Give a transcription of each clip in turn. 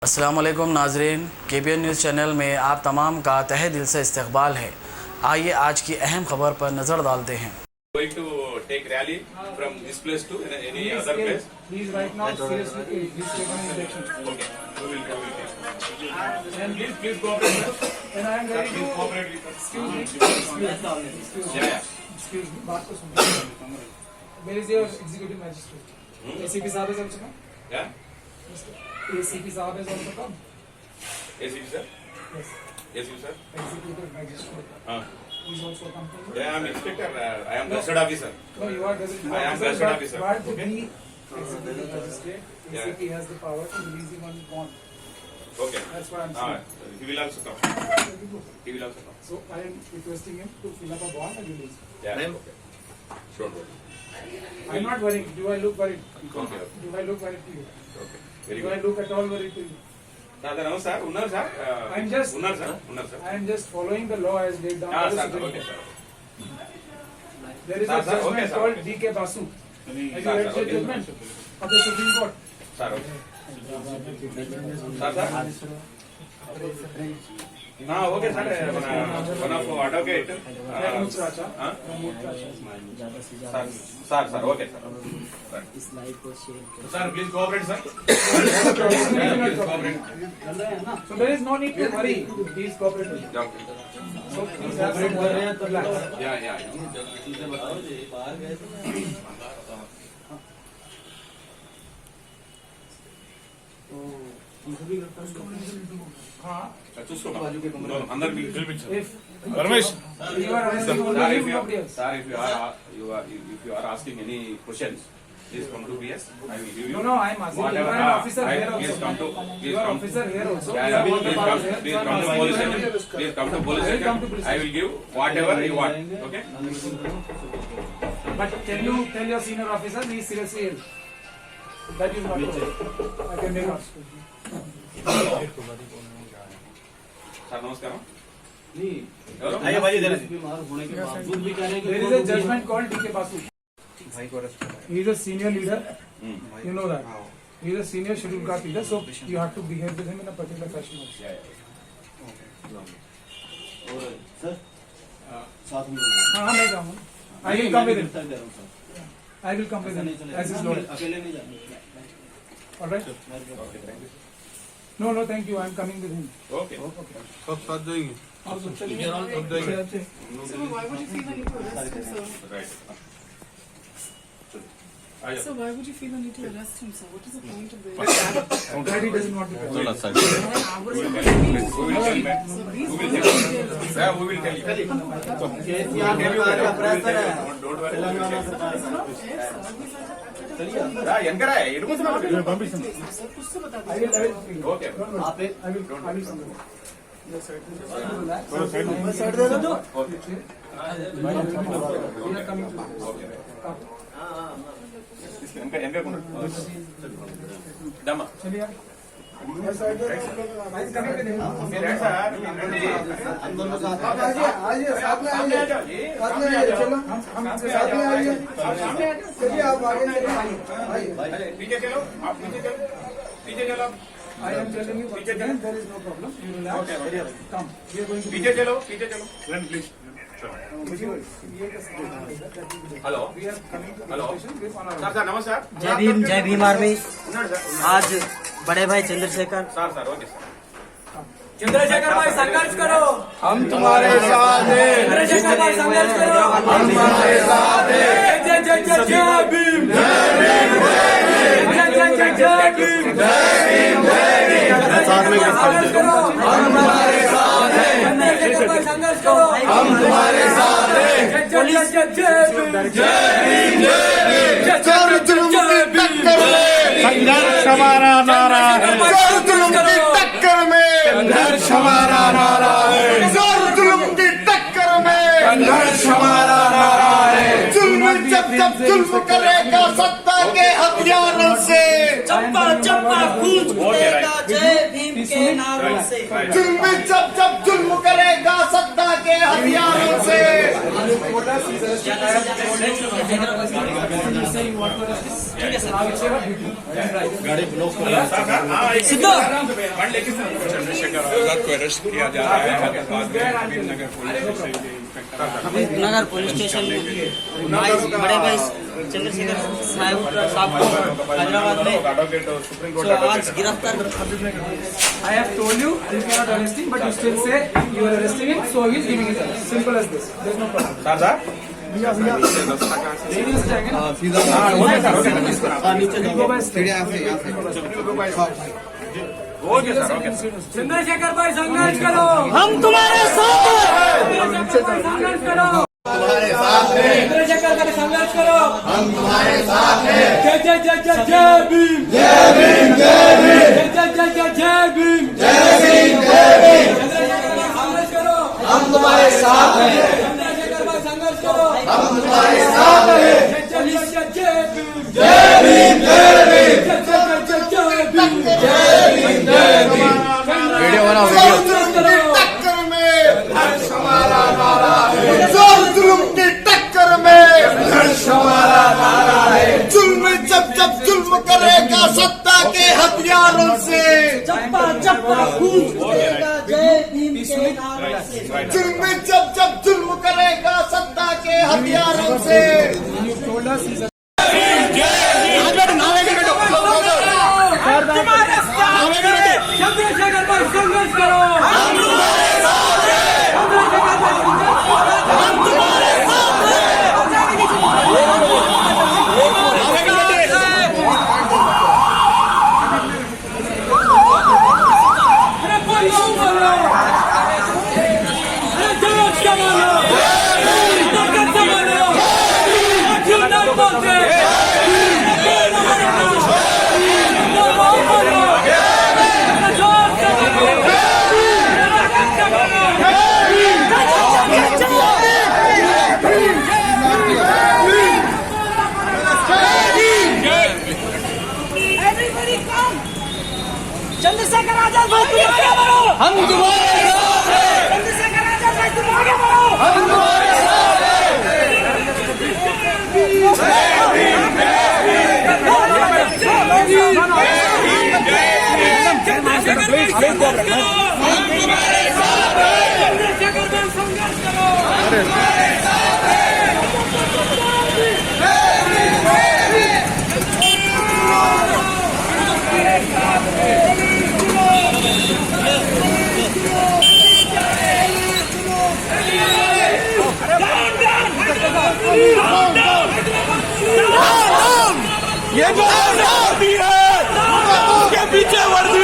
अस्सलाम वालेकुम नाजरीन, KBN न्यूज़ चैनल में आप तमाम का तहे दिल से इस्तकबाल है। आइए आज की अहम खबर पर नज़र डालते हैं। Going to take rally from this place to any other place? He is right now seriously ill. He is taking an injection. Okay. We will take. And Please cooperate. and I am ready to Cooperate with us. excuse me. Yeah. Excuse me. बात को सुनो. Where is your executive magistrate? ACP साहब is also come. Yeah. ACP साहब is also come. ACP sir. Yes. ACP sir. Executive magistrate. He is also come. Yeah, I am inspector. I am gazetted officer. No, you are gazetted I am officer, gazetted officer. But the Okay. executive magistrate, Yeah. ACP has the power to release him on bond. Okay. That's what I'm saying. He will also come. He will also come. So I am requesting him to fill up a bond and release. Yeah. Okay. Don't worry. I'm not worried. Do I look worried? Okay. Do I look worried to you? Okay. Very Do I good. look at all worried to you? Sir, no sir. Unnar sir. I'm just- Unnar sir. Unnar sir. I am just following the law as laid down by the Sir. Supreme Okay Court. sir. There is Sir, a sir, judgment okay, sir, called okay. D.K. Basu. Have you Sir, read sir, the okay. judgment of the Supreme Court? Sir. Okay. Sir. Okay sir. One of advocate. Pramod Racha. Huh? Pramod Racha. Sir. Okay sir. Sir, please cooperate, sir. Please cooperate. So there is no need to worry. He is cooperating. Okay. So please have some relax. Yeah. हाँ. अंदर भी If Ramesh you are arresting only Sir, you, nobody else. if you are asking any questions, please come to PS. I will give you. No, I am asking. You Whatever, are an officer here please come also. to. Please You are come. officer here also. Yeah, You have all the please powers come. here. Please So I am come to asking police you. station. Please come to police I will come to station. police I will give whatever you want. Okay. But can you tell your senior officer he is seriously ill? That is not true. I can make out. Sir, namaskaram. आइए भाई इधर There is a judgment called D.K. Basu. He is a senior leader. You know that. He is a senior scheduled caste leader. So you have to behave with him in a particular fashion. और sir साथ में हाँ मैं जाऊँगा. I will come with him. I will come with him as his lord. अकेले नहीं जाने All right. No, thank you. I am coming with him. Okay. सब साथ जाएंगे Also, सब जाएंगे So why would you feel the need to arrest him, sir? Right. So why would you feel the need to arrest him, sir? What is the point of this? Daddy doesn't want to come. We will tell you. So these volunteers, Yeah, we will tell you. Oppressor है Don't worry. Telangana सरकार Yeah, encourage. It was not. sir, कुछ तो बता I दीजिए. will. Okay. आप एक I will come with him. Side दे दो Okay. We are coming to this. Okay. Come. Dama. चलिए. I am coming with him. हम दोनों साथ आइए साथ में सामने आ आइए. जाओ। साथ में आइए. चलो हम साथ में आइए. चलिए आप आगे चलिए. आइए. पीछे चलो, आप पीछे चलो, पीछे चलो, I am telling you once again, there is no problem. You relax. Come. We are going to. पीछे चलो, पीछे चलो. Run, please. Hello We are coming to the hello station with honor. Sir नमस्कार जय भीम आर्मी। सर आज बड़े भाई Chandrashekhar sir okay sir Chandrashekhar भाई संघर्ष करो, हम तुम्हारे साथ हैं चंद्रशेखर भाई संघर्ष करो, हम तुम्हारे साथ हैं जय जय जय जय भीम, जय जय जय जय भीम, साथ में संघर्ष करो, हम तुम्हारे साथ हैं चंद्रशेखर भाई संघर्ष करो, हम तुम्हारे साथ हैं जय जय जय जय भीम, जोर जुल्म की टक्कर में संघर्ष हमारा नारा है जोर जुल्म की टक्कर में संघर्ष हमारा नारा है जोर जुल्म की टक्कर में संघर्ष हमारा नारा है जुल्म जब जब जुल्म करेगा सत्ता के हथियारों से चंपा चंपा गूंज उठेगा जय भीम के नारों से, जुल्म जब जब जुल्म करेगा सत्ता के हथियारों से say you want to arrest him? Yes, sir. I will say what you do. Right. गाड़ी ब्लॉक कर चंद्रशेखर आजाद को अरेस्ट किया जा रहा है हैदराबाद में नगर पुलिस अभी नगर पुलिस स्टेशन में बड़े भाई चंद्रशेखर साहब को हैदराबाद में आज गिरफ्तार। I have told you you cannot arrest him, but you still say you are arresting him, so he is giving his arrest. Simple as this. There is no problem. Ladies jacket. Go by state. Chandrashekhar भाई संघर्ष करो, हम तुम्हारे साथ हैं। संघर्ष करो, चंद्रशेखर भाई संघर्ष करो, हम तुम्हारे साथ हैं। जय जय जय जय जय भीम, जय भीम, जय भीम, जय जय जय जय भीम, जय भीम, जय भीम। चंद्रशेखर भाई संघर्ष करो, हम तुम्हारे साथ हैं। चंद्रशेखर भाई संघर्ष करो, हम तुम्हारे साथ हैं। जय जय जय जय भीम, जय भीम, जय भीम, जय जय जय जय भीम, जय भीम, जय भीम। वीडियो बनाओ, टक्कर में संघर्ष हमारा नारा है। जोर जुल्म की टक्कर में संघर्ष हमारा नारा है। जुल्म जब जब जुल्म करेगा सत्ता के हथियारों से, चप्पा चप्पा खून छूटेगा जय भीम के नारे से। जुल्म जब जब जुल्म करेगा सत्ता के हथियारों से। You told us he's a Chandrashekhar भाई संघर्ष करो, हम तुम्हारे साथ हैं। चंद्रशेखर भाई हम तुम्हारे साथ हैं। अरे बोलो बोलो, अरे जोश कमालो, ताकत संभालो, क्यों नहीं बोलते? चंद्रशेखर आजाद भाई तुम आगे बढ़ो, हम तुम्हारे साथ हैं। चंद्रशेखर आजाद भाई तुम आगे बढ़ो, हम तुम्हारे साथ हैं। चंद्रशेखर भाई संघर्ष करो, हम तुम्हारे साथ हैं। चंद्रशेखर भाई संघर्ष करो, हम तुम्हारे साथ हैं। ये जो वर्दी है उसके पीछे वर्दी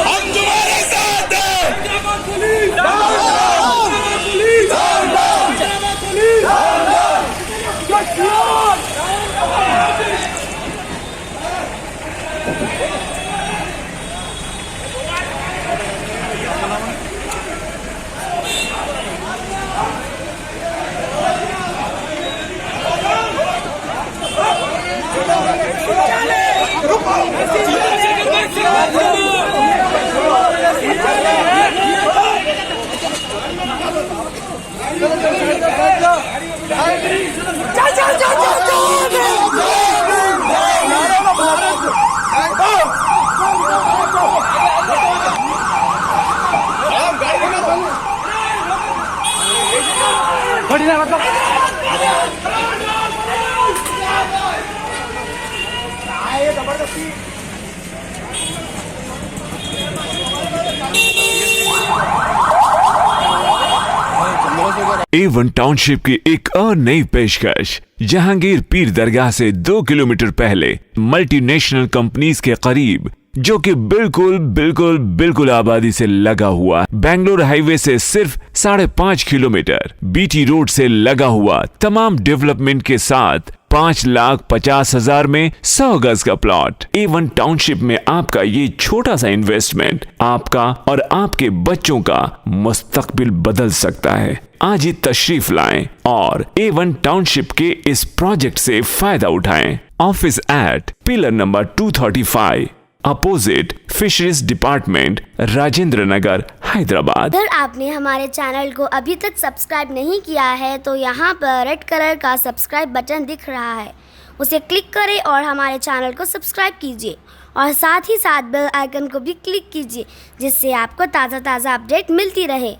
हम तुम्हारे साथ हैं। A1 टाउनशिप की एक और नई पेशकश। जहांगीर पीर दरगाह से 2 किलोमीटर पहले मल्टीनेशनल कंपनीज के करीब जो कि बिल्कुल बिल्कुल बिल्कुल आबादी से लगा हुआ है। बेंगलोर हाईवे से सिर्फ 5.5 किलोमीटर, बीटी रोड से लगा हुआ, तमाम डेवलपमेंट के साथ 5,50,000 में 100 गज का प्लॉट। A1 टाउनशिप में आपका ये छोटा सा इन्वेस्टमेंट आपका और आपके बच्चों का मुस्तकबिल बदल सकता है। आज ही तशरीफ लाएं और A1 टाउनशिप के इस प्रोजेक्ट से फायदा उठाएं। Office at pillar number 235 opposite fisheries department, Rajendra Nagar, Hyderabad. अगर आपने हमारे चैनल को अभी तक सब्सक्राइब नहीं किया है तो यहाँ पर रेड कलर का सब्सक्राइब बटन दिख रहा है, उसे क्लिक करें और हमारे चैनल को सब्सक्राइब कीजिए और साथ ही साथ बेल आइकन को भी क्लिक कीजिए, जिससे आपको ताज़ा अपडेट मिलती रहे।